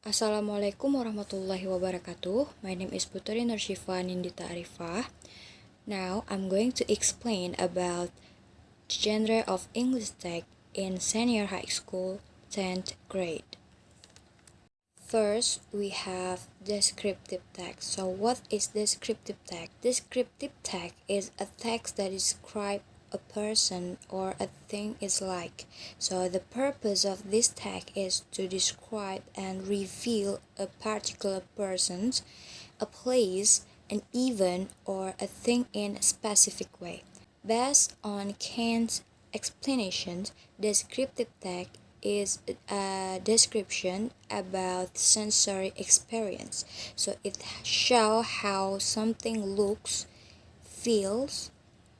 Assalamualaikum warahmatullahi wabarakatuh. My name is puteri syifa nindita arifah. Now I'm going to explain about the genre of English text in senior high school 10th grade. First, we have descriptive text. So what is descriptive text? Descriptive text is a text that describes a person or a thing is like. So the purpose of this text is to describe and reveal a particular person, a place, an event, or a thing in a specific way. Based on Kant's explanations, descriptive text is a description about sensory experience. So it shows how something looks, feels,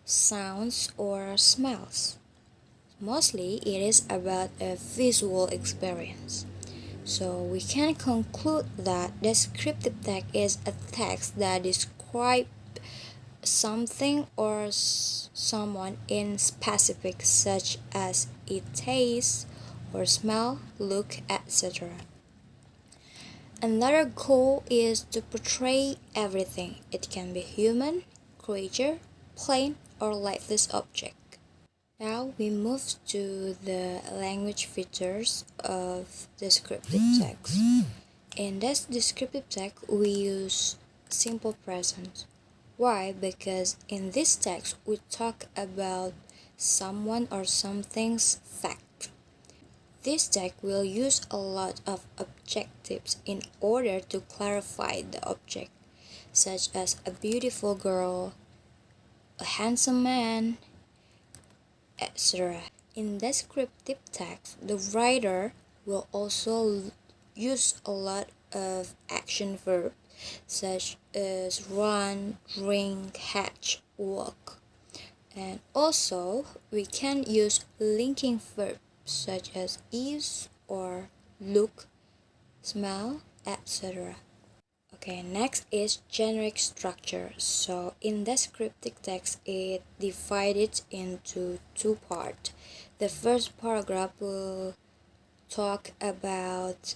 sounds, or smells. Mostly it is about a visual experience. So we can conclude that descriptive text is a text that describes something or someone in specific, such as it tastes or smell, look, etc. Another goal is to portray everything. It can be human, creature, plane, or lifeless object. Now we move to the language features of descriptive text. In this descriptive text, we use simple present. Why? Because in this text, we talk about someone or something's fact. This text will use a lot of adjectives in order to clarify the object, such as a beautiful girl, a handsome man, etc. In descriptive text, the writer will also use a lot of action verbs such as run, drink, hatch, walk. And also, we can use linking verbs such as is or look, smell, etc. Okay, next is generic structure. So in descriptive text, it divided into two parts. The first paragraph will talk about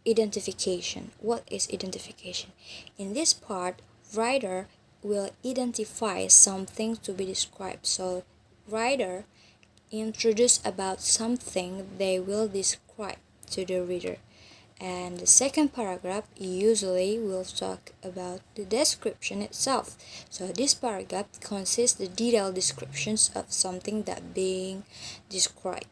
identification. What is identification? In this part, writer will identify something to be described. So writer introduce about something they will describe to the reader. And the second paragraph usually will talk about the description itself. So this paragraph consists the detailed descriptions of something that being described.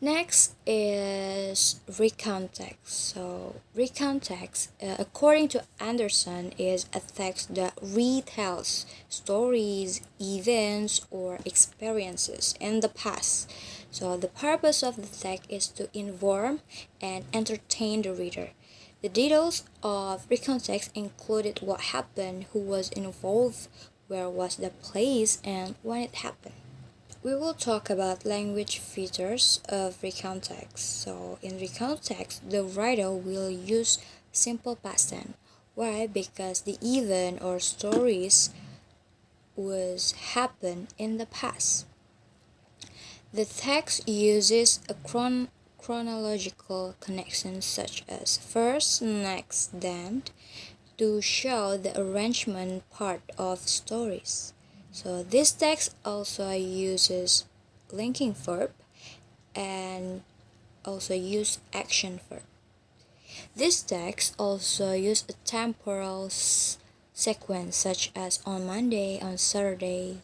Next is recount text. So recount text, according to Anderson, is a text that retells stories, events, or experiences in the past. So the purpose of the text is to inform and entertain the reader. The details of recount text included what happened, who was involved, where was the place, and when it happened. We will talk about language features of recount text. So in recount text, the writer will use simple past tense. Why? Because the event or stories was happened in the past. The text uses a chronological connection such as first, next, then to show the arrangement part of stories. So this text also uses linking verb and also use action verb. This text also use a temporal sequence such as on Monday, on Saturday.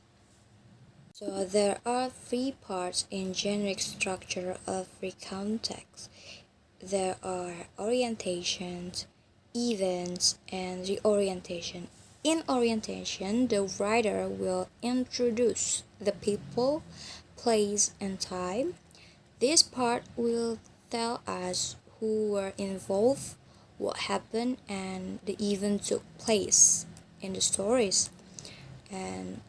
So there are three parts in generic structure of recount text. There are orientations, events, and reorientation. In orientation, the writer will introduce the people, place, and time. This part will tell us who were involved, what happened, and the event took place in the stories. And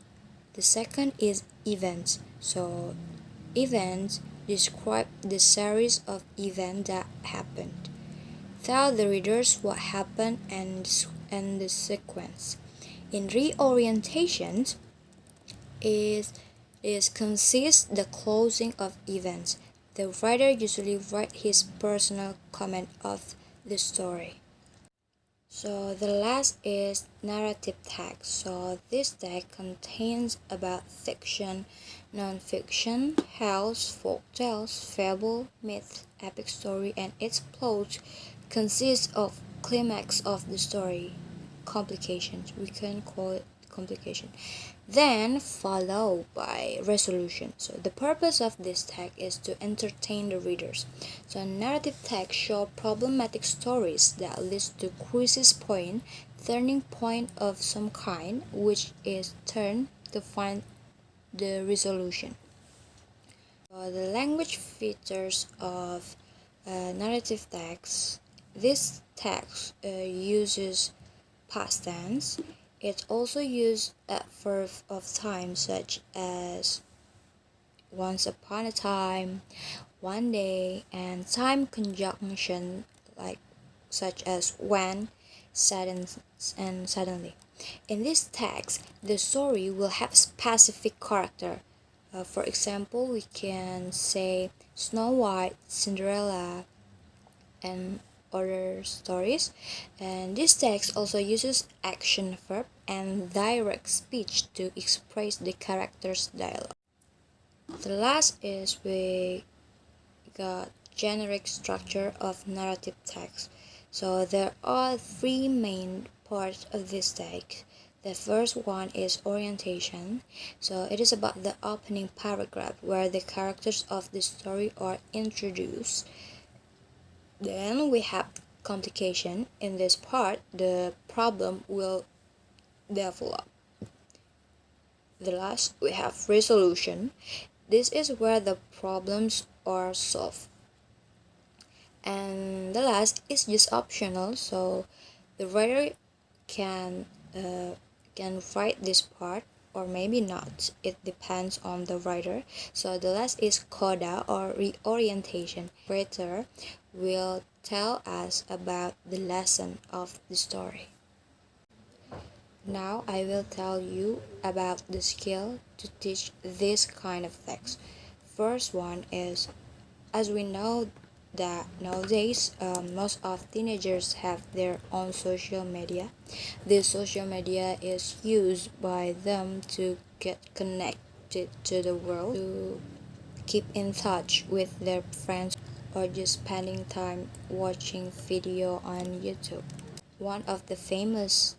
the second is events. So events describe the series of events that happened. Tell the readers what happened and the sequence. In reorientation, is consists the closing of events. The writer usually write his personal comment of the story. So the last is narrative text. So this text contains about fiction, non-fiction, tales, folk tales, fable, myth, epic story, and its plot consists of climax of the story, complications. We can call it complication. Then followed by resolution. So the purpose of this text is to entertain the readers. So narrative text show problematic stories that leads to crisis point, turning point of some kind, which is turned to find the resolution. So the language features of narrative text. This text uses past tense. It also uses verb of time such as once upon a time, one day, and time conjunction like such as when, sudden, and suddenly. In this text, the story will have specific character. For example, we can say Snow White, Cinderella, and other stories. And this text also uses action verb and direct speech to express the character's dialogue. The last is we got generic structure of narrative text. So there are three main parts of this text. The first one is orientation. So it is about the opening paragraph where the characters of the story are introduced. Then we have complication. In this part, the problem will develop. The last, we have resolution. This is where the problems are solved. And the last is just optional, so the writer can write this part or maybe not. It depends on the writer. So the last is coda or reorientation. Writer will tell us about the lesson of the story. Now I will tell you about the skill to teach this kind of text. First one is, as we know that nowadays most of teenagers have their own social media. This social media is used by them to get connected to the world, to keep in touch with their friends, or just spending time watching video on YouTube. One of the famous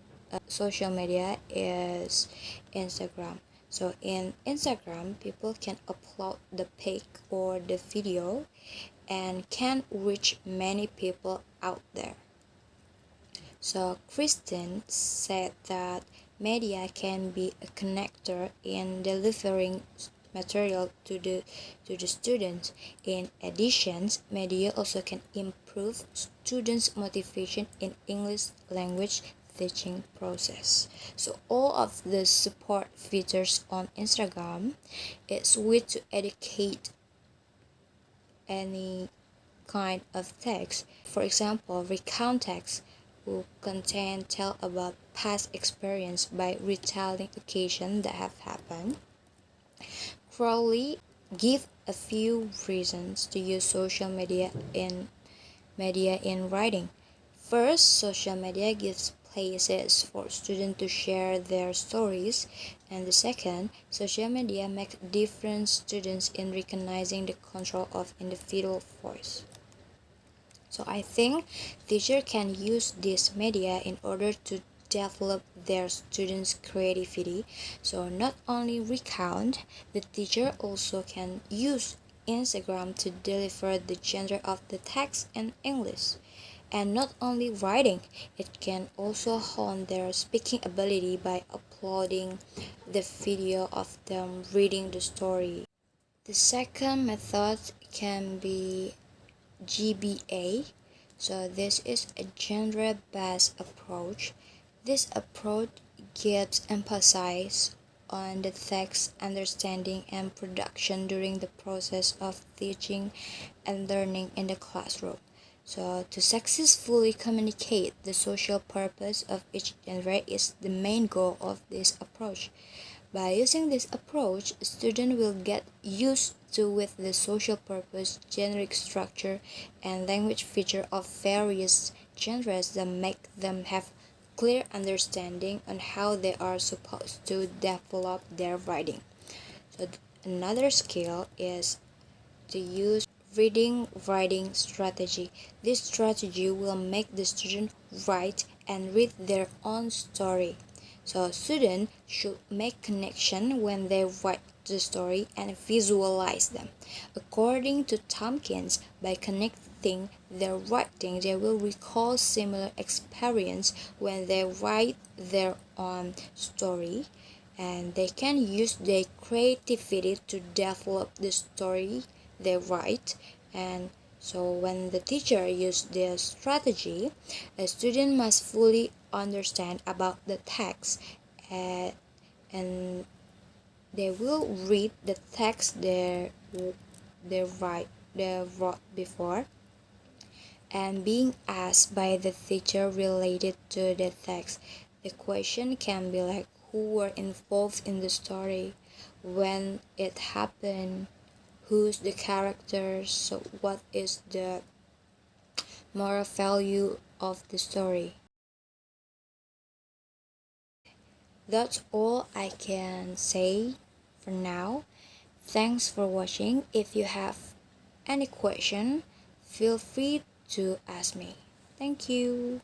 social media is Instagram. So in Instagram, people can upload the pic or the video and can reach many people out there. So Kristen said that media can be a connector in delivering material to the students. In addition, media also can improve students' motivation in English language teaching process. So all of the support features on Instagram, it's way to educate any kind of text. For example, recount text will contain tell about past experience by retelling occasions that have happened. Crowley give a few reasons to use social media in writing. First, social media gives places for students to share their stories, and the second, social media makes different students in recognizing the control of individual voice. So I think teacher can use this media in order to develop their students' creativity. So not only recount, the teacher also can use Instagram to deliver the genre of the text in English. And not only writing, it can also hone their speaking ability by uploading the video of them reading the story. The second method can be GBA. So this is a genre-based approach. This approach gives emphasis on the text understanding and production during the process of teaching and learning in the classroom. So to successfully communicate the social purpose of each genre is the main goal of this approach. By using this approach, students will get used to with the social purpose, generic structure, and language feature of various genres that make them have clear understanding on how they are supposed to develop their writing. So another skill is to use reading writing strategy. This strategy will make the student write and read their own story. So students should make connection when they write the story and visualize them. According to Tompkins, by connecting their writing, they will recall similar experience when they write their own story, and they can use their creativity to develop the story they write. And so when the teacher uses this strategy, a student must fully understand about the text, and they will read the text they wrote before, and being asked by the teacher related to the text. The question can be like, who were involved in the story, when it happened, who's the characters, so what is the moral value of the story. That's all I can say for now. Thanks for watching. If you have any question, feel free to ask me. Thank you.